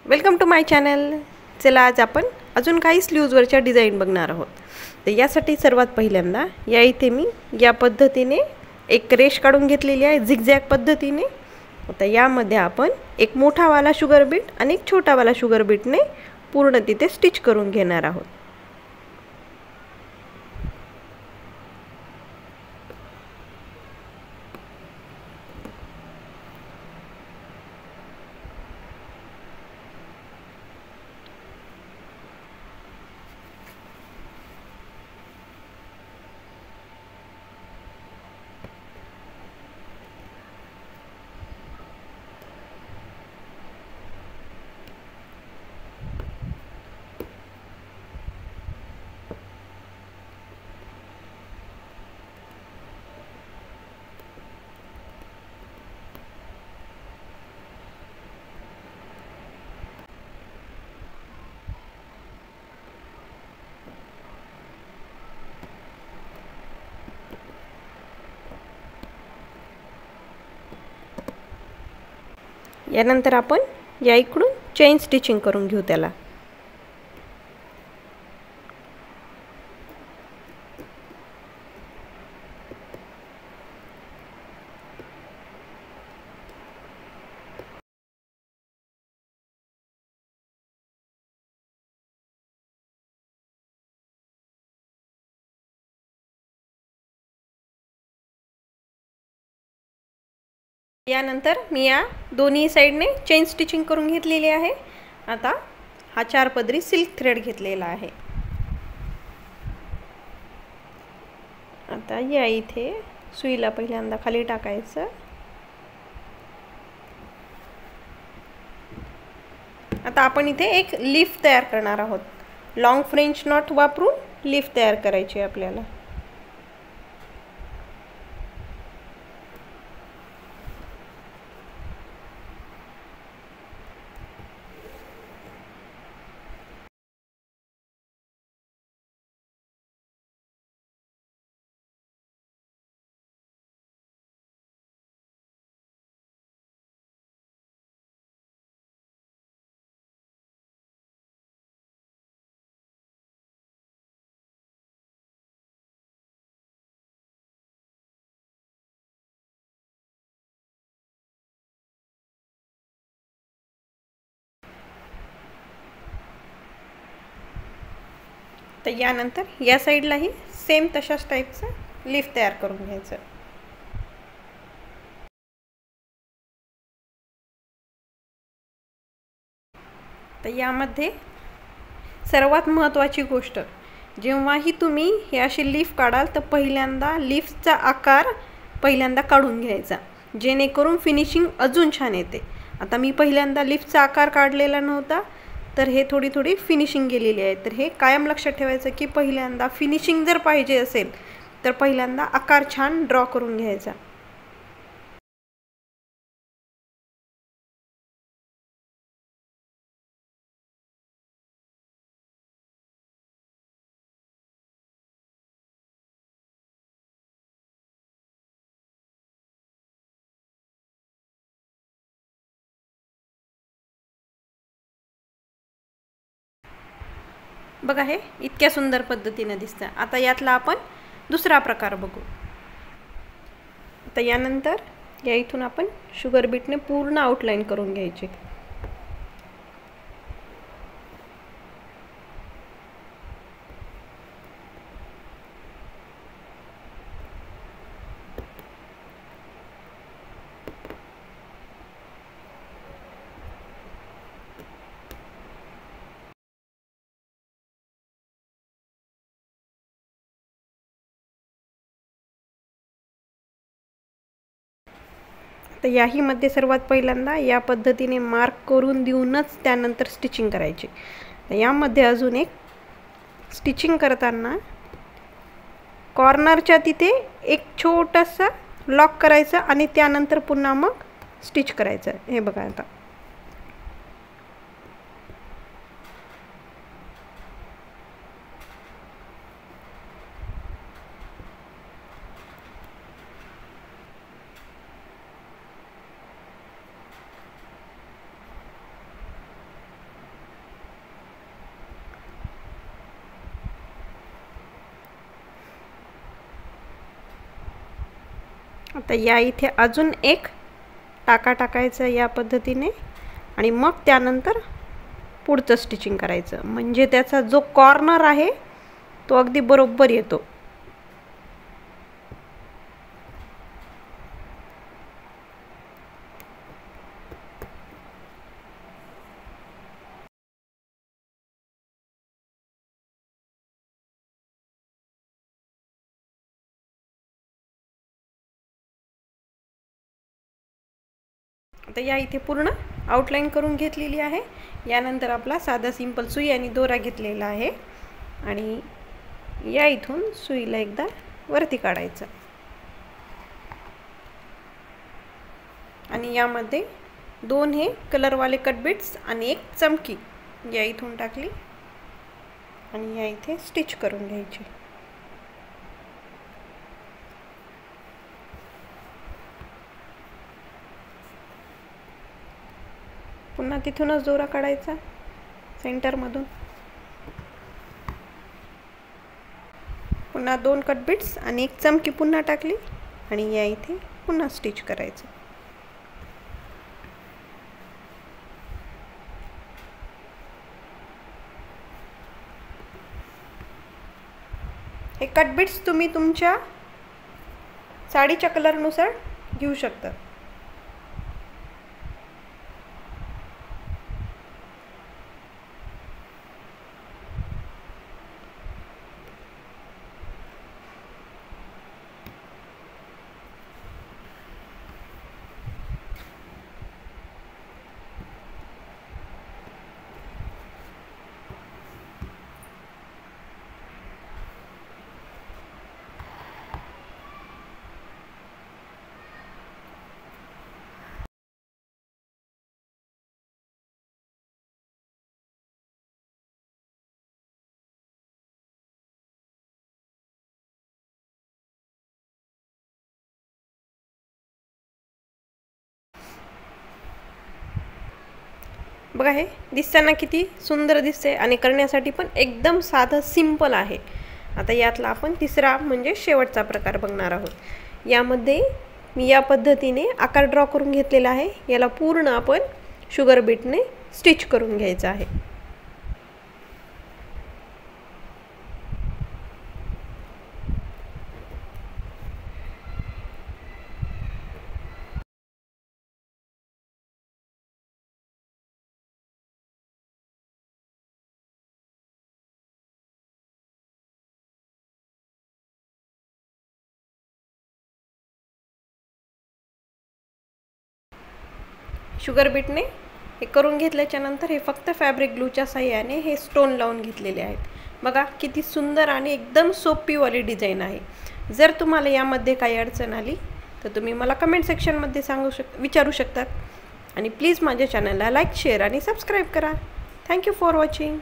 Welcome to my channel. चला आज आपण अजून काही स्लीव्जवरच्या डिझाईन बघणार आहोत। तर यासाठी सर्वात पहिल्यांदा या इथे मी या पद्धतीने एक रेष काढून घेतलेली आहे झिगझॅग पद्धतीने। आता यामध्ये आपण एक मोठावाला शुगर बीट आणि एक छोटावाला शुगर बीटने पूर्ण तिथे स्टिच करून घेणार आहोत। यानंतर आपण या इकडून चेन स्टिचिंग करून घेऊ त्याला। यानंतर मी या दोन्ही साइडने चेन स्टिचिंग करून घेतलेली आहे। आता हा 4 पदरी सिल्क थ्रेड घेतलेला आहे। आता या इथे सुईला पहिल्यांदा खाली टाकायचं। आता आपण इथे एक लीफ तयार करणार आहोत। लॉन्ग फ्रेंच नॉट वापरून लीफ तयार करायची आपल्याला। तर यानंतर या साइडलाही सेम तशाच टाइपचं लीफ तयार करून घ्यायचं। तर यामध्ये सर्वात महत्त्वाची गोष्ट, जेव्हाही तुम्ही हे अशी लीफ काढाल तर पहिल्यांदा लीफचा आकार पहिल्यांदा काढून घ्यायचा, जेणेकरून फिनिशिंग अजून छान येते। आता मी पहिल्यांदा लीफचा आकार काढलेला नव्हता, तर हे थोडी फिनिशिंग गेलेली आहे। तर हे कायम लक्षात ठेवायचं की पहिल्यांदा फिनिशिंग जर पाहिजे असेल तर पहिल्यांदा आकार छान ड्रॉ करून घ्यायचा। बघा हे इतक्या सुंदर पद्धतीने दिसतं। आता यातला आपण दुसरा प्रकार बघू। आता यानंतर या इथून आपण शुगर बीटने पूर्ण आउटलाइन करून घ्यायची। तर याही मध्ये सर्वात पहिल्यांदा या पद्धतीने मार्क करून देऊनच त्यानंतर स्टिचिंग करायची। तर यामध्ये अजून एक स्टिचिंग करताना कॉर्नरच्या तिथे एक छोटासा लॉक करायचा आणि त्यानंतर पुन्हा मग स्टिच करायचं। हे बघा आता आता या इथे अजून एक टाका टाकायचा या पद्धतीने आणि मग त्यानंतर पुढचं स्टिचिंग करायचं, म्हणजे त्याचा जो कॉर्नर आहे तो अगदी बरोबर येतो. आता या इथे पूर्ण आउटलाईन करून घेतलेली आहे. यानंतर आपला साधा सिंपल सुई आणि दोरा घेतलेला आहे आणि या इथून सुईला एकदा वरती काढायचं आणि यामध्ये 2 हे कलरवाले कट बीट्स आणि एक चमकी या इथून टाकली आणि या इथे स्टिच करून घ्यायची. पुन्हा तिथूनच दोरा काढायचा सेंटरमधून. पुन्हा 2 कट बीट्स आणि एक चमकी पुन्हा टाकली आणि या इथे पुन्हा स्टिच करायचं. हे कट बीट्स तुम्ही तुमच्या साडीच्या कलरनुसार घेऊ शकता. बघा हे दिसताना किती सुंदर दिसते आणि करण्यासाठी पण एकदम साधं सिंपल आहे. आता यातला आपण तिसरा म्हणजे शेवटचा प्रकार बघणार आहोत. यामध्ये मी या पद्धतीने आकार ड्रॉ करून घेतलेला आहे. याला पूर्ण आपण शुगर बीटने स्टिच करून घ्यायचं आहे. शुगर बीटने हे करून घेतल्याच्या नंतर हे फक्त फॅब्रिक ग्लूच्या साहाय्याने हे स्टोन लावून घेतलेले आहेत. बघा किती सुंदर आणि एकदम सोपीवाली डिझाईन आहे. जर तुम्हाला यामध्ये काही अडचण आली तर तुम्ही मला कमेंट सेक्शनमध्ये विचारू शकतात आणि प्लीज माझ्या चॅनलला लाईक, शेअर आणि सबस्क्राईब करा. Thank you for watching.